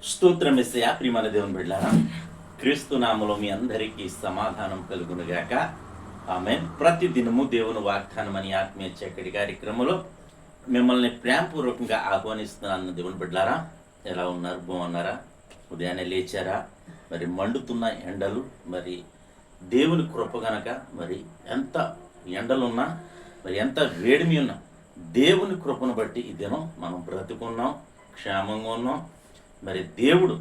స్తోత్రం యేసయ్యా. ప్రియమైన దేవుని బిడ్డలారా, క్రీస్తు నామములో మీ అందరికీ సమాధానం కలుగునుగాక. ఆమేన్. ప్రతి దినము దేవుని వాగ్దానం అని ఆత్మీయ చక్కటి కార్యక్రమంలో మిమ్మల్ని ప్రేమపూర్వకంగా ఆహ్వానిస్తున్నాను. దేవుని బిడ్డలారా, ఎలా ఉన్నారు? బాగున్నారా? ఉదయాన్నే లేచారా? మరి మండుతున్న ఎండలు, మరి దేవుని కృప గనక, మరి ఎంత ఎండలున్నా, మరి ఎంత వేడిమి ఉన్నా, దేవుని కృపను బట్టి ఈ దినం మనం బ్రతుకున్నాం, క్షేమంగా ఉన్నాం. మరి దేవుడు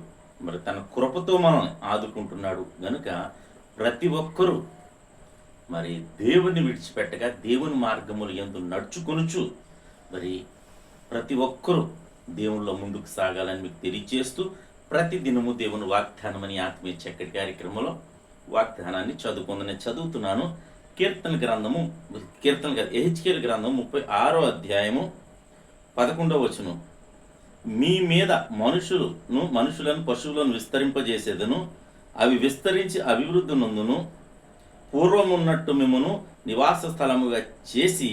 మరి తన కృపతో మనల్ని ఆదుకుంటున్నాడు గనుక ప్రతి ఒక్కరూ మరి దేవుని విడిచిపెట్టగా దేవుని మార్గములు యందు నడుచుకొనుచు మరి ప్రతి ఒక్కరూ దేవునిలో ముందుకు సాగాలని మీకు తెలియజేస్తూ ప్రతి దినము దేవుని వాగ్దానం అని ఆత్మీయ చక్కటి కార్యక్రమంలో వాగ్దానాన్ని నేను చదువుతున్నాను. ఎహెచ్కేలు గ్రంథం 36వ అధ్యాయము 11వ వచనం. మీ మీద మనుషులను పశువులను విస్తరింపజేసేదను, అవి విస్తరించి అభివృద్ధి నందును, పూర్వమున్నట్టు మిమ్మను నివాస స్థలముగా చేసి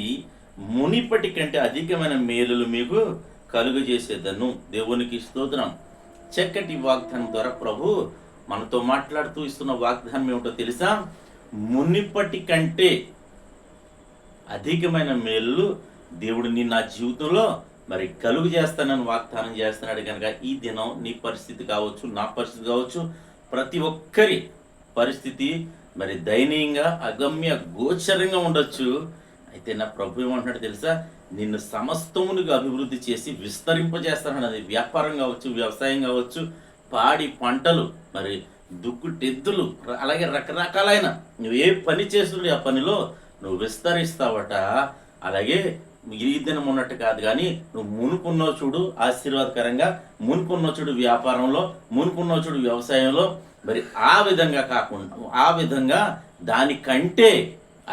మునిపటి కంటే అధికమైన మేలులు మీకు కలుగజేసేదను. దేవునికి స్తోత్రం. చక్కటి వాగ్దానం ద్వారా ప్రభు మనతో మాట్లాడుతూ ఇస్తున్న వాగ్దానం ఏమిటో తెలుసా? మునిపటి కంటే అధికమైన మేలు దేవుడు నా జీవితంలో మరి కలుగు చేస్తానని వాగ్దానం చేస్తున్నాడు. కనుక ఈ దినం నీ పరిస్థితి కావచ్చు, నా పరిస్థితి కావచ్చు, ప్రతి ఒక్కరి పరిస్థితి మరి దయనీయంగా అగమ్య గోచరంగా ఉండొచ్చు. అయితే నా ప్రభు ఏమంటున్నాడు తెలుసా? నిన్ను సమస్తమునిగా అభివృద్ధి చేసి విస్తరింపజేస్తానన్నది. వ్యాపారం కావచ్చు, వ్యవసాయం కావచ్చు, పాడి పంటలు, మరి దుక్కుటెద్దులు, అలాగే రకరకాలైన నువ్వు ఏ పని చేస్తుండే ఆ పనిలో నువ్వు విస్తరిస్తావట. అలాగే ఈ దినం ఉన్నట్టు కాదు, కానీ నువ్వు మునుకున్నావు చూడు ఆశీర్వాదకరంగా, మునుకున్నావు చూడు వ్యాపారంలో, మునుకున్నావు చూడు వ్యవసాయంలో, మరి ఆ విధంగా కాకుండా ఆ విధంగా దానికంటే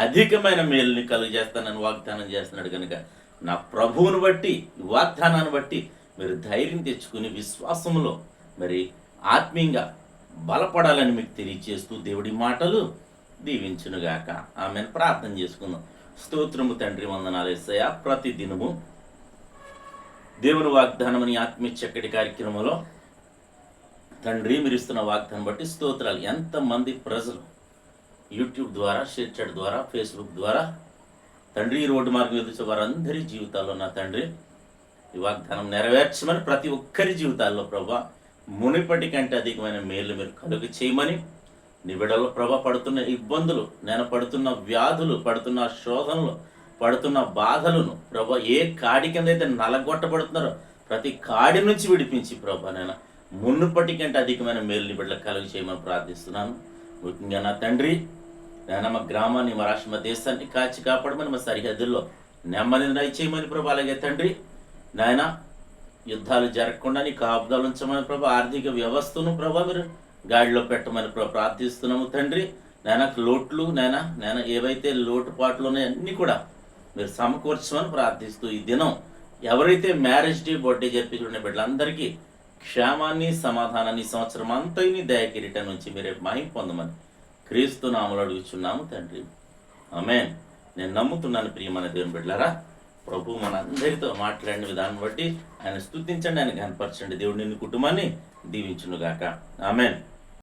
అధికమైన మేలుని కలుగజేస్తానని వాగ్దానం చేస్తున్నాడు. కనుక నా ప్రభువుని బట్టి, వాగ్దానాన్ని బట్టి మీరు ధైర్యం తెచ్చుకుని విశ్వాసంలో మరి ఆత్మీయంగా బలపడాలని మీకు తెలియజేస్తూ దేవుడి మాటలు దీవించునుగాక. ఆమెను ప్రార్థన చేసుకుందాం. స్తోత్రము తండ్రి, వందనాలు యేసయ్యా. ప్రతి దినము దేవుని వాగ్దానం అని ఆత్మీయ చక్కటి కార్యక్రమంలో తండ్రి మీరు ఇస్తున్న వాగ్దానం బట్టి స్తోత్రాలు. ఎంతమంది ప్రజలు యూట్యూబ్ ద్వారా, షేర్ చాట్ ద్వారా, ఫేస్బుక్ ద్వారా తండ్రి ఈ రోడ్డు మార్గం ఎదుర్చే వారందరి జీవితాల్లో నా తండ్రి ఈ వాగ్దానం నెరవేర్చమని, ప్రతి ఒక్కరి జీవితాల్లో ప్రభా మునిపటి కంటే అధికమైన మేలు మీరు కలుగు చేయమని, నీ బిడ్డలో ప్రభా పడుతున్న ఇబ్బందులు, నేను పడుతున్న వ్యాధులు, పడుతున్న శోధనలు, పడుతున్న బాధలను ప్రభా ఏ కాడి కింద అయితే నలగొట్టబడుతున్నారో ప్రతి కాడి నుంచి విడిపించి ప్రభా నేను మునుపటి కంటే అధికమైన మేలు నీ బిడ్డలకు కలుగు చేయమని ప్రార్థిస్తున్నాను. ముఖ్యంగా నా తండ్రి నేను మా గ్రామాన్ని, మా రాష్ట్ర, మా దేశాన్ని కాచి కాపాడమని, మా సరిహద్దుల్లో నెమ్మదిని దయచేయమని ప్రభా. అలాగే తండ్రి నాయన యుద్ధాలు జరగకుండా నీ కాపుదలు ఉంచమని ప్రభా. ఆర్థిక వ్యవస్థను ప్రభా మీరు గాడిలో పెట్టమని ప్రార్థిస్తున్నాము తండ్రి. నాయన లోట్లు నాయన ఏవైతే లోటుపాట్లు ఉన్నాయో అన్నీ కూడా మీరు సమకూర్చమని ప్రార్థిస్తూ ఈ దినం ఎవరైతే మ్యారేజ్ డే, బర్త్డే జరిపించుకునే బిడ్డలందరికీ క్షేమాన్ని, సమాధానాన్ని, సంవత్సరం అంతా నీ దయ కిరీటం నుంచి మీరే మహిమ పొందమని క్రీస్తు నామములో అడుగుచున్నాము తండ్రి. ఆమేన్. నేను నమ్ముతున్నాను ప్రియమైన దేవుని బిడ్డలారా. ప్రభు మనందరితో మాట్లాడిన విధానం బట్టి ఆయన స్తుతించండి, ఆయన కనపరచండి. దేవుడు నిన్ను కుటుంబాన్ని దీవించునుగాక. ఆమేన్.